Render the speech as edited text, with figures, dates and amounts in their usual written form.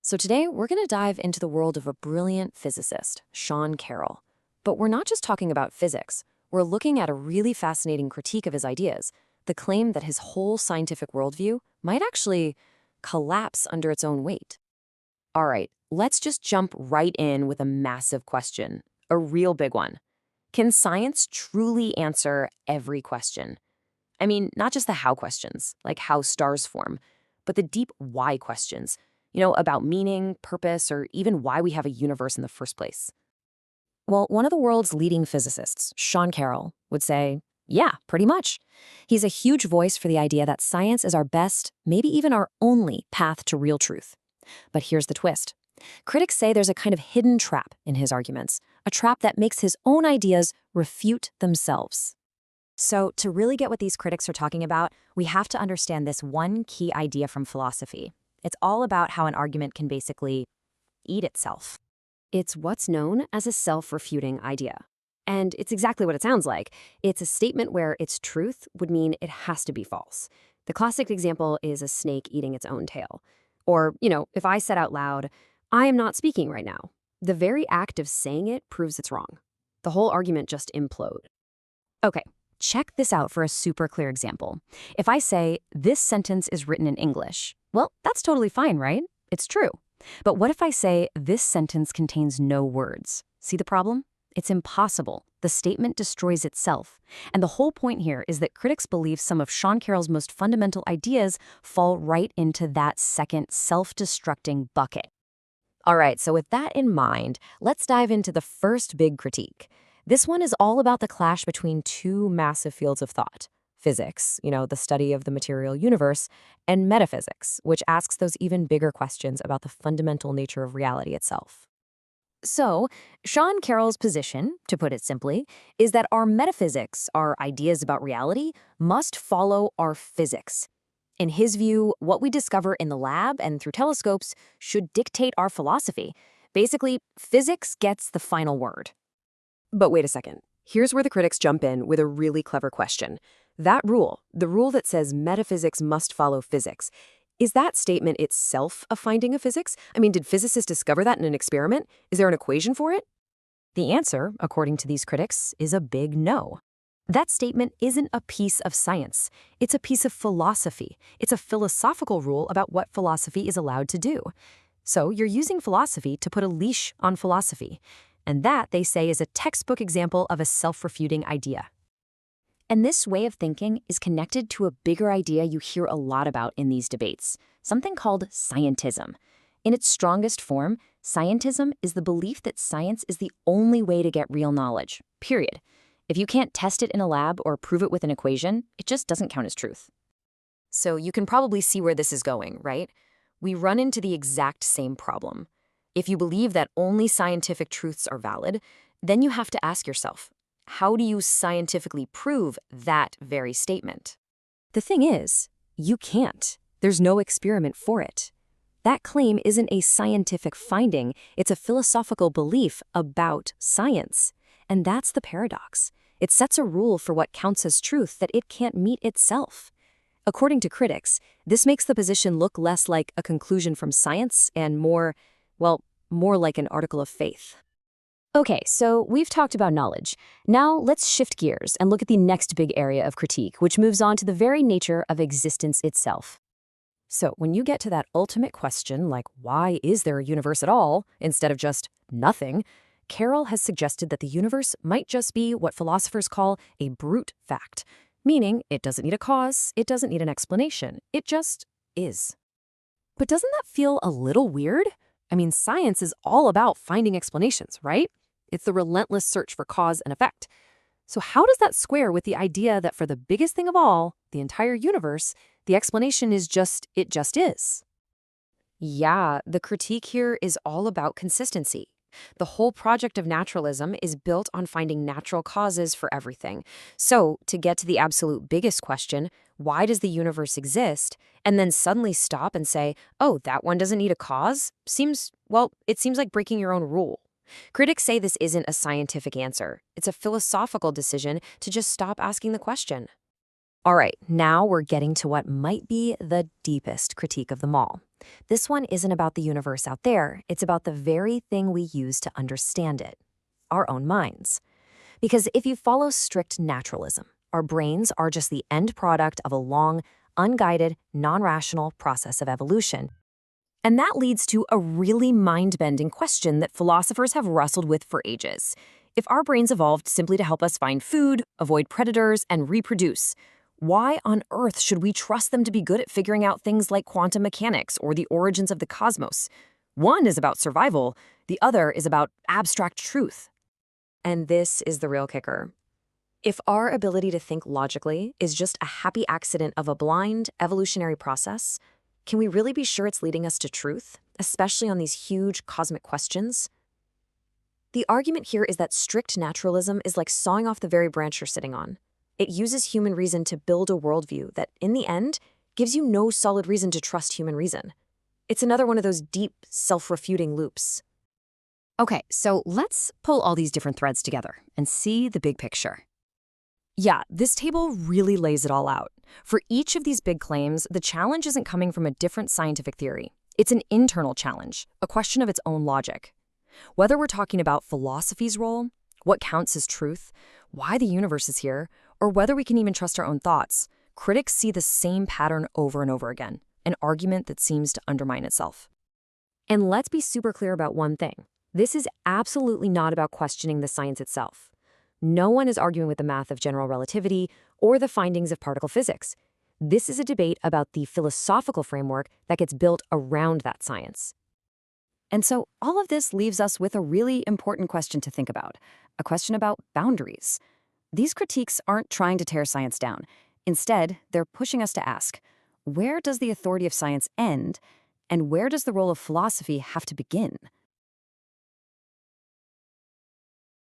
So today we're going to dive into the world of a brilliant physicist, Sean Carroll. But we're not just talking about physics. We're looking at a really fascinating critique of his ideas, the claim that his whole scientific worldview might actually collapse under its own weight. All right, let's just jump right in with a massive question, a real big one. Can science truly answer every question? I mean, not just the how questions, like how stars form, but the deep why questions, about meaning, purpose, or even why we have a universe in the first place. Well, one of the world's leading physicists, Sean Carroll, would say, yeah, pretty much. He's a huge voice for the idea that science is our best, maybe even our only path to real truth. But here's the twist. Critics say there's a kind of hidden trap in his arguments, a trap that makes his own ideas refute themselves. So, to really get what these critics are talking about, we have to understand this one key idea from philosophy. It's all about how an argument can basically eat itself. It's what's known as a self-refuting idea. And it's exactly what it sounds like. It's a statement where its truth would mean it has to be false. The classic example is a snake eating its own tail. Or, if I said out loud, I am not speaking right now, the very act of saying it proves it's wrong. The whole argument just implode. Okay. Check this out for a super clear example. If I say, this sentence is written in English, well, that's totally fine, right? It's true. But what if I say, this sentence contains no words? See the problem? It's impossible. The statement destroys itself. And the whole point here is that critics believe some of Sean Carroll's most fundamental ideas fall right into that second self-destructing bucket. All right, so with that in mind, let's dive into the first big critique. This one is all about the clash between two massive fields of thought. Physics, the study of the material universe, and metaphysics, which asks those even bigger questions about the fundamental nature of reality itself. So, Sean Carroll's position, to put it simply, is that our metaphysics, our ideas about reality, must follow our physics. In his view, what we discover in the lab and through telescopes should dictate our philosophy. Basically, physics gets the final word. But wait a second. Here's where the critics jump in with a really clever question. That rule, the rule that says metaphysics must follow physics, is that statement itself a finding of physics? I mean, did physicists discover that in an experiment? Is there an equation for it? The answer, according to these critics, is a big no. That statement isn't a piece of science. It's a piece of philosophy. It's a philosophical rule about what philosophy is allowed to do. So you're using philosophy to put a leash on philosophy. And that, they say, is a textbook example of a self-refuting idea. And this way of thinking is connected to a bigger idea you hear a lot about in these debates, something called scientism. In its strongest form, scientism is the belief that science is the only way to get real knowledge, period. If you can't test it in a lab or prove it with an equation, it just doesn't count as truth. So you can probably see where this is going, right? We run into the exact same problem. If you believe that only scientific truths are valid, then you have to ask yourself, how do you scientifically prove that very statement? The thing is, you can't. There's no experiment for it. That claim isn't a scientific finding, it's a philosophical belief about science. And that's the paradox. It sets a rule for what counts as truth that it can't meet itself. According to critics, this makes the position look less like a conclusion from science and more like an article of faith. Okay, so we've talked about knowledge. Now let's shift gears and look at the next big area of critique, which moves on to the very nature of existence itself. So when you get to that ultimate question, like why is there a universe at all, instead of just nothing, Carroll has suggested that the universe might just be what philosophers call a brute fact, meaning it doesn't need a cause, it doesn't need an explanation, it just is. But doesn't that feel a little weird? I mean, science is all about finding explanations, right? It's the relentless search for cause and effect. So how does that square with the idea that for the biggest thing of all, the entire universe, the explanation is it just is? Yeah, the critique here is all about consistency. The whole project of naturalism is built on finding natural causes for everything. So, to get to the absolute biggest question, why does the universe exist, and then suddenly stop and say, oh, that one doesn't need a cause, it seems like breaking your own rule. Critics say this isn't a scientific answer. It's a philosophical decision to just stop asking the question. All right, now we're getting to what might be the deepest critique of them all. This one isn't about the universe out there, it's about the very thing we use to understand it, our own minds. Because if you follow strict naturalism, our brains are just the end product of a long, unguided, non-rational process of evolution. And that leads to a really mind-bending question that philosophers have wrestled with for ages. If our brains evolved simply to help us find food, avoid predators, and reproduce, why on earth should we trust them to be good at figuring out things like quantum mechanics or the origins of the cosmos? One is about survival, the other is about abstract truth. And this is the real kicker. If our ability to think logically is just a happy accident of a blind evolutionary process, can we really be sure it's leading us to truth, especially on these huge cosmic questions? The argument here is that strict naturalism is like sawing off the very branch you're sitting on. It uses human reason to build a worldview that, in the end, gives you no solid reason to trust human reason. It's another one of those deep, self-refuting loops. Okay, so let's pull all these different threads together and see the big picture. Yeah, this table really lays it all out. For each of these big claims, the challenge isn't coming from a different scientific theory. It's an internal challenge, a question of its own logic. Whether we're talking about philosophy's role, what counts as truth, why the universe is here, or whether we can even trust our own thoughts, critics see the same pattern over and over again, an argument that seems to undermine itself. And let's be super clear about one thing. This is absolutely not about questioning the science itself. No one is arguing with the math of general relativity or the findings of particle physics. This is a debate about the philosophical framework that gets built around that science. And so all of this leaves us with a really important question to think about, a question about boundaries. These critiques aren't trying to tear science down. Instead, they're pushing us to ask, where does the authority of science end, and where does the role of philosophy have to begin?